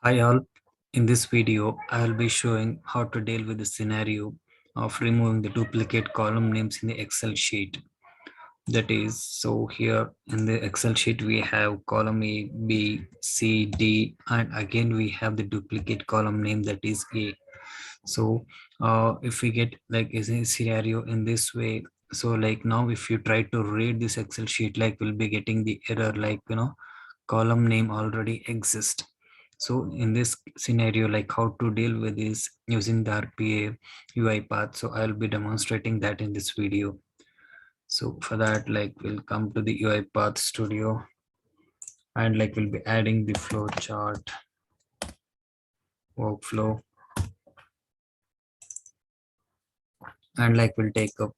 Hi all, in this video I will be showing how to deal with the scenario of removing the duplicate column names in the Excel sheet. That is, so here in the Excel sheet we have column A, B, C, D, and again we have the duplicate column name, that is A. So if we get like a scenario in this way, so like now if you try to read this Excel sheet, like we'll be getting the error like column name already exists. So in this scenario, like how to deal with this using the RPA UiPath, so I'll be demonstrating that in this video. So for that, like we'll come to the UiPath studio, and like we'll be adding the flow chart workflow, and like we'll take up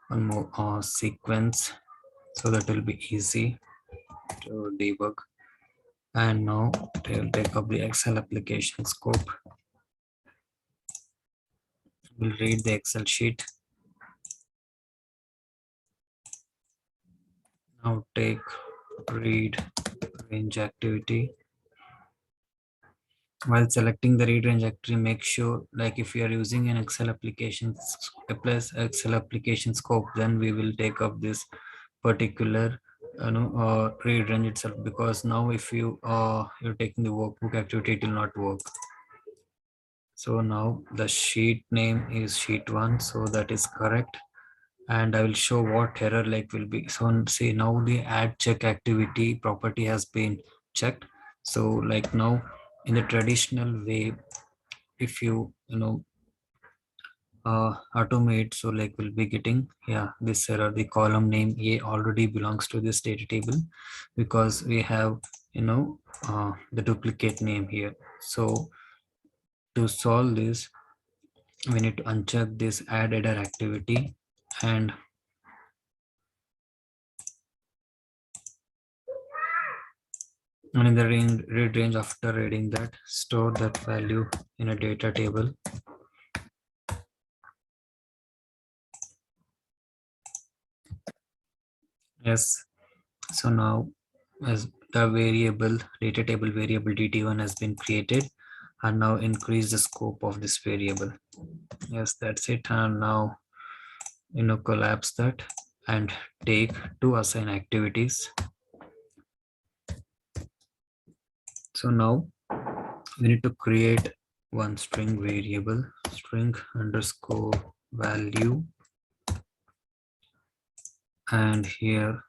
one more sequence, so that will be easy to debug. And now we'll take up the Excel application scope. We'll read the Excel sheet. Now take read range activity. While selecting the read range activity, make sure like if you are using an Excel application plus Excel application scope, then we will take up this particular read range itself, because now if you're taking the workbook activity, it will not work. So now the sheet name is sheet 1, so that is correct. And I will show what error like will be. So see, now the add check activity property has been checked. So like now in the traditional way, if automate, so like we'll be getting this error, the column name A already belongs to this data table, because we have the duplicate name here. So to solve this, we need to uncheck this add error activity, and in the read range, after reading that, store that value in a data table. Yes, so now as the variable data table variable dt1 has been created, and now increase the scope of this variable. Yes, that's it. And now collapse that and take two assign activities. So now we need to create one string variable, string underscore value, and here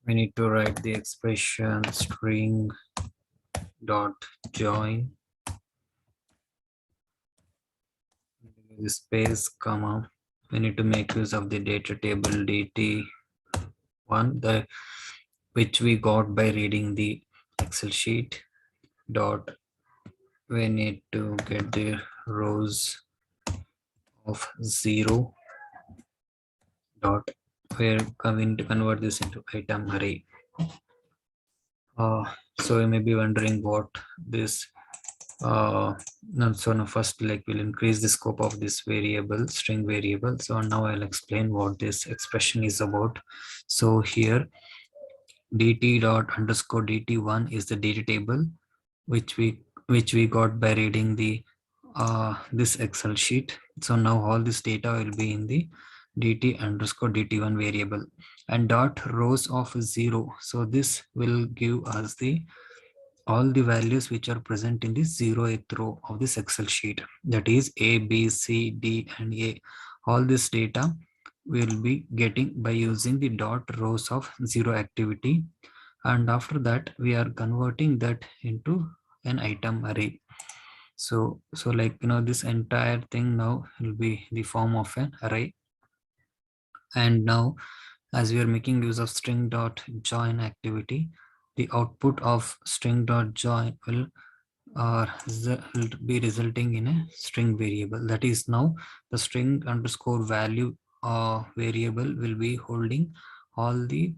we need to write the expression string dot join space comma. We need to make use of the data table dt1, the which we got by reading the Excel sheet. Dot, we need to get the rows of 0. Dot, we're coming to convert this into item array. So you may be wondering what this so now first, like we'll increase the scope of this variable, string variable. So now I'll explain what this expression is about. So here dt dot underscore dt1 is the data table which we got by reading the this Excel sheet. So now all this data will be in the dt underscore dt1 variable, and dot rows of 0. So this will give us the all the values which are present in the 0th row of this Excel sheet, that is A, B, C, D, and A. All this data we'll be getting by using the dot rows of 0 activity, and after that we are converting that into an item array. So like this entire thing now will be the form of an array. And now as we are making use of string dot join activity, the output of string dot join will be resulting in a string variable. That is, now the string underscore value variable will be holding all the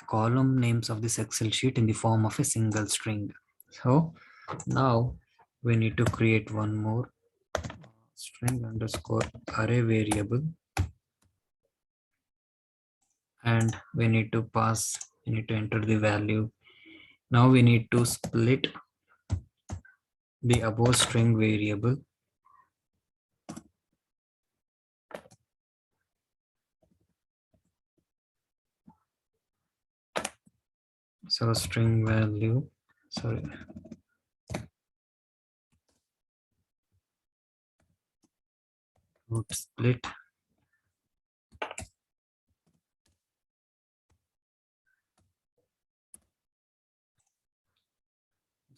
column names of this Excel sheet in the form of a single string. So now we need to create one more string underscore array variable, and we need to enter the value Now we need to split the above string variable. So string value, sorry, split.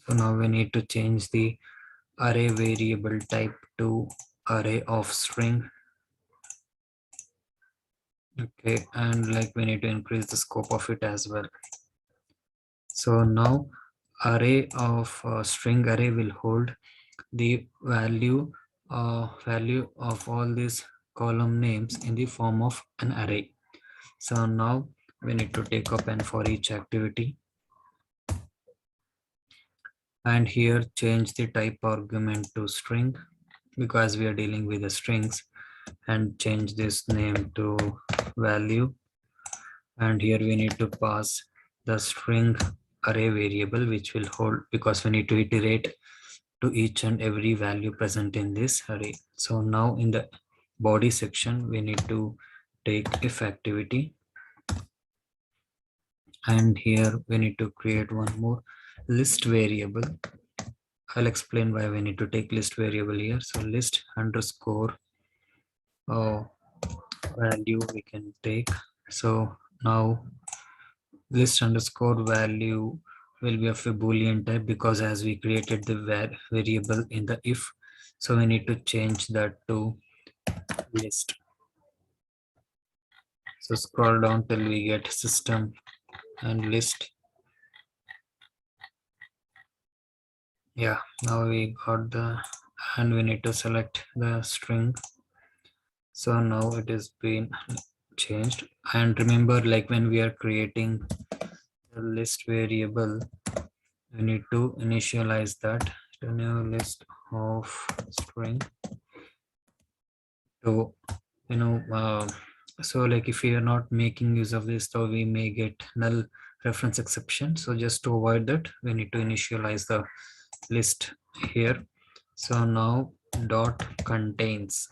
So now we need to change the array variable type to array of string. Okay, and like we need to increase the scope of it as well. So now array of string array will hold the value of all these column names in the form of an array. So now we need to take up n for each activity, and here change the type argument to string because we are dealing with the strings, and change this name to value, and here we need to pass the string array variable which will hold because we need to iterate to each and every value present in this array. So now in the body section we need to take if activity, and here we need to create one more list variable. I'll explain why we need to take list variable here. So list underscore value we can take. So now list underscore value will be of a boolean type because as we created the variable in the if, so we need to change that to list. So scroll down till we get system and list. Yeah, now we got the, and we need to select the string. So now it is been changed. And remember, like when we are creating the list variable, we need to initialize that to new list of string to, so like if we are not making use of this, so we may get null reference exception. So just to avoid that, we need to initialize the list here. So now dot contains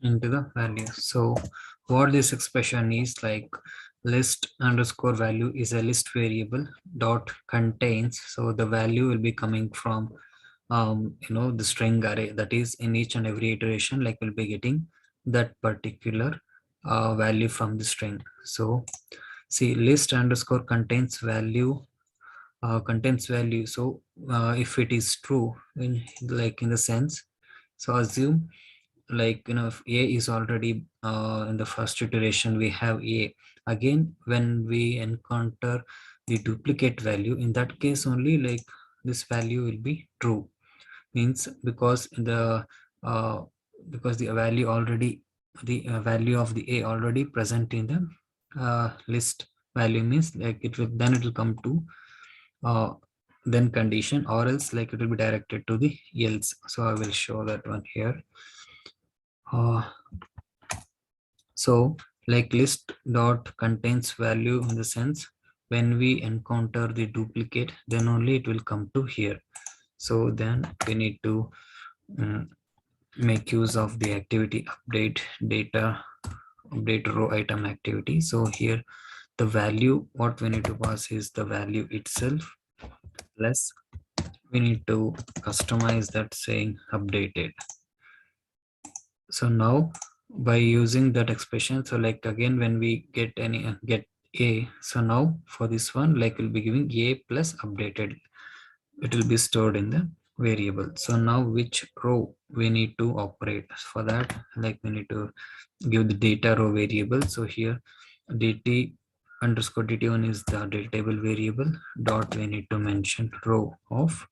into the value. So what this expression is like, list underscore value is a list variable dot contains. So the value will be coming from the string array, that is in each and every iteration, like we'll be getting that particular value from the string. So see, list underscore contains value, so if it is true in like in the sense, so assume like if a is already in the first iteration we have a, again when we encounter the duplicate value, in that case only like this value will be true, means uh, because the value already, the value of the a already present in the list value, means like it will, then it will come to uh, then condition, or else like it will be directed to the else. So I will show that one here. uh, so like list dot contains value in the sense when we encounter the duplicate, then only it will come to here. So then we need to make use of the activity update data, update row item activity. So here the value what we need to pass is the value itself, plus we need to customize that saying updated. So now by using that expression, so like again when we get any get a, so now for this one like we'll be giving a plus updated, it will be stored in the variable. So now which row we need to operate, for that like we need to give the data row variable. So here dt underscore dt1 is the data table variable, dot we need to mention row of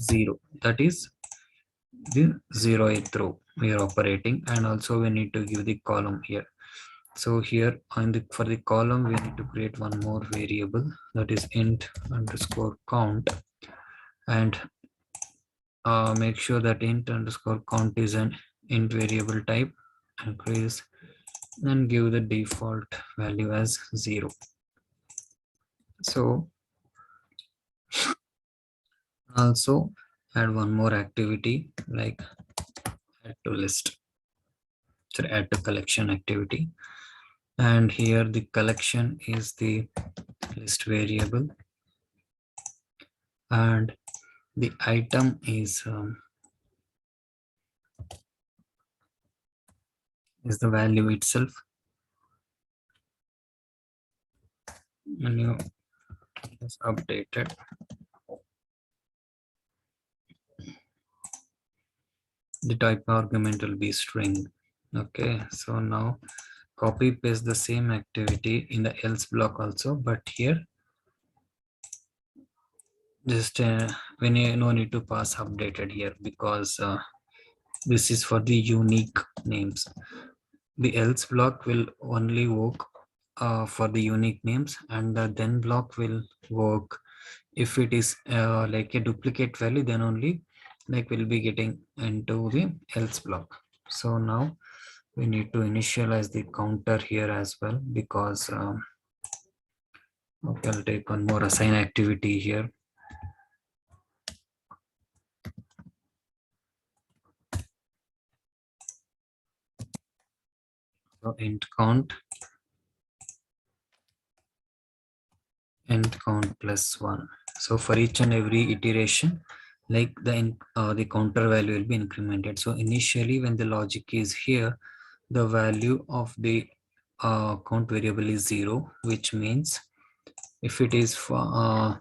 0, that is the 0th row we are operating, and also we need to give the column here. So here on the, for the column we need to create one more variable, that is int underscore count, and make sure that int underscore count is an int variable type, increase and give the default value as 0. So also add one more activity like add to list, so add to collection activity, and here the collection is the list variable and the item is the value itself. Menu is updated. The type argument will be string. Okay, so now copy paste the same activity in the else block also, but here just when you no need to pass updated here because this is for the unique names. The else block will only work for the unique names, and the then block will work if it is like a duplicate value, then only like we'll be getting into the else block. So now we need to initialize the counter here as well because okay, I'll take one more assign activity here. So int count plus 1. So for each and every iteration, like the counter value will be incremented. So initially when the logic is here, the value of the count variable is 0, which means if it is for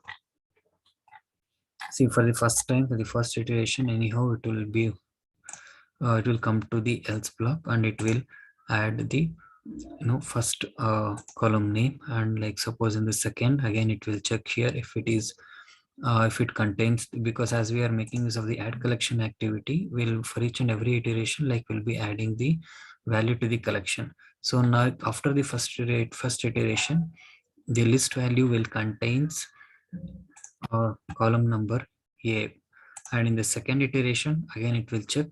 see for the first time, for the first iteration, anyhow it will be it will come to the else block and it will add the first column name, and like suppose in the second again it will check here if it contains, because as we are making use of the add collection activity, will for each and every iteration like we'll be adding the value to the collection. So now after the first iteration, the list value will contains column number A, and in the second iteration again it will check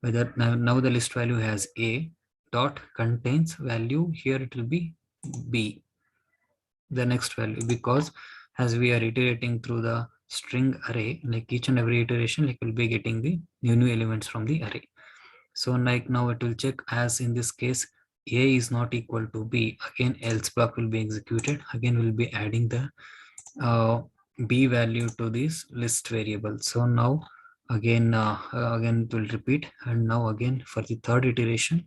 whether now the list value has A dot contains value, here it will be B, the next value, because as we are iterating through the string array, like each and every iteration like we'll be getting the new elements from the array. So like now it will check, as in this case A is not equal to B, again else block will be executed, again we'll be adding the B value to this list variable. So now again it will repeat, and now again for the third iteration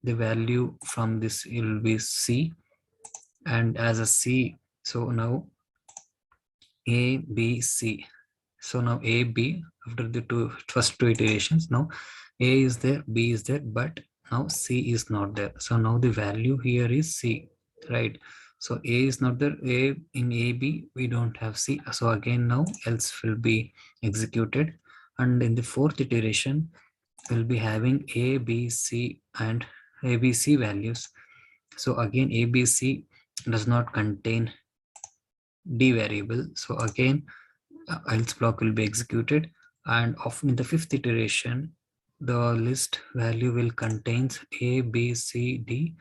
the value from this will be C, and as a C, so now A B C. So now A B, after the first two iterations, now A is there, B is there, but now C is not there. So now the value here is C, right? So A is not there, A in A B we don't have C, so again now else will be executed, and in the fourth iteration we'll be having A B C and A B C values. So again A B C does not contain D variable, so again else block will be executed, and often in the fifth iteration the list value will contains A B C D.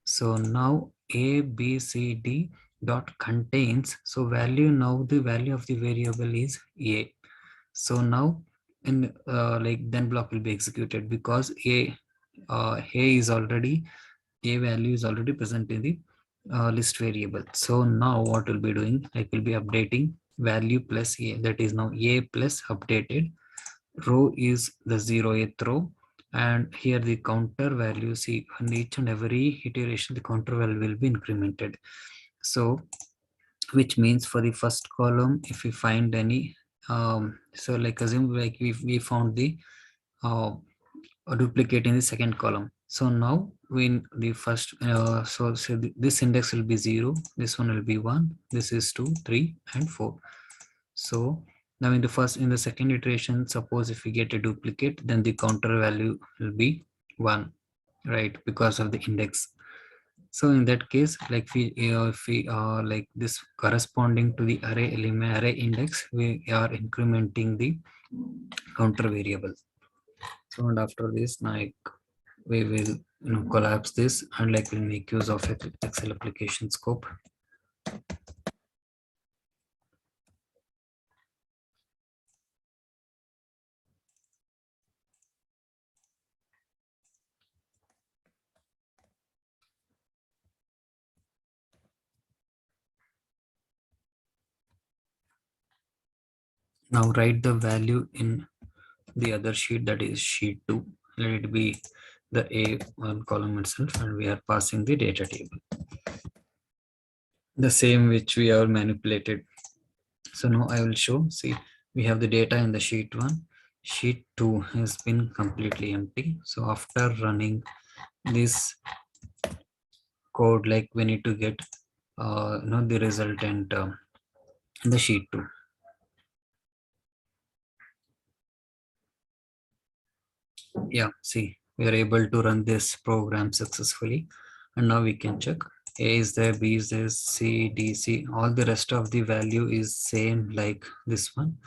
So now A B C D dot contains, so value, now the value of the variable is A. So now in like then block will be executed because A is already, A value is already present in the list variable. So now what we'll be doing, like we'll be updating value plus A, that is now A plus updated, row is the 0th row, and here the counter value, see on each and every iteration the counter value will be incremented. So which means for the first column if we find any so like assume like we found the duplicate in the second column. So now when the first so this index will be 0, this one will be 1, this is 2, 3 and 4. So now in the second iteration, suppose if we get a duplicate, then the counter value will be 1, right, because of the index. So in that case, like if we like this corresponding to the array element, array index, we are incrementing the counter variable. So and after this, like we will collapse this, and like we'll make use of Excel application scope. Now write the value in the other sheet, that is sheet 2. Let it be the A1 column itself, and we are passing the data table, the same which we have manipulated. So now I will show. See, we have the data in the sheet 1. Sheet 2 has been completely empty. So after running this code, like we need to get the resultant in the sheet 2. Yeah, see, we are able to run this program successfully, and now we can check. A is there, B is there, C, D, C. All the rest of the value is same like this one.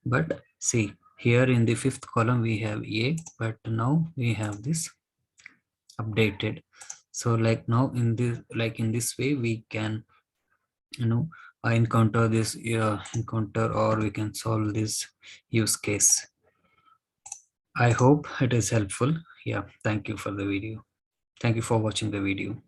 But see, here in the fifth column we have A, but now we have this updated. So like now in this way we can encounter this encounter, or we can solve this use case. I hope it is helpful. Yeah, thank you for the video. Thank you for watching the video.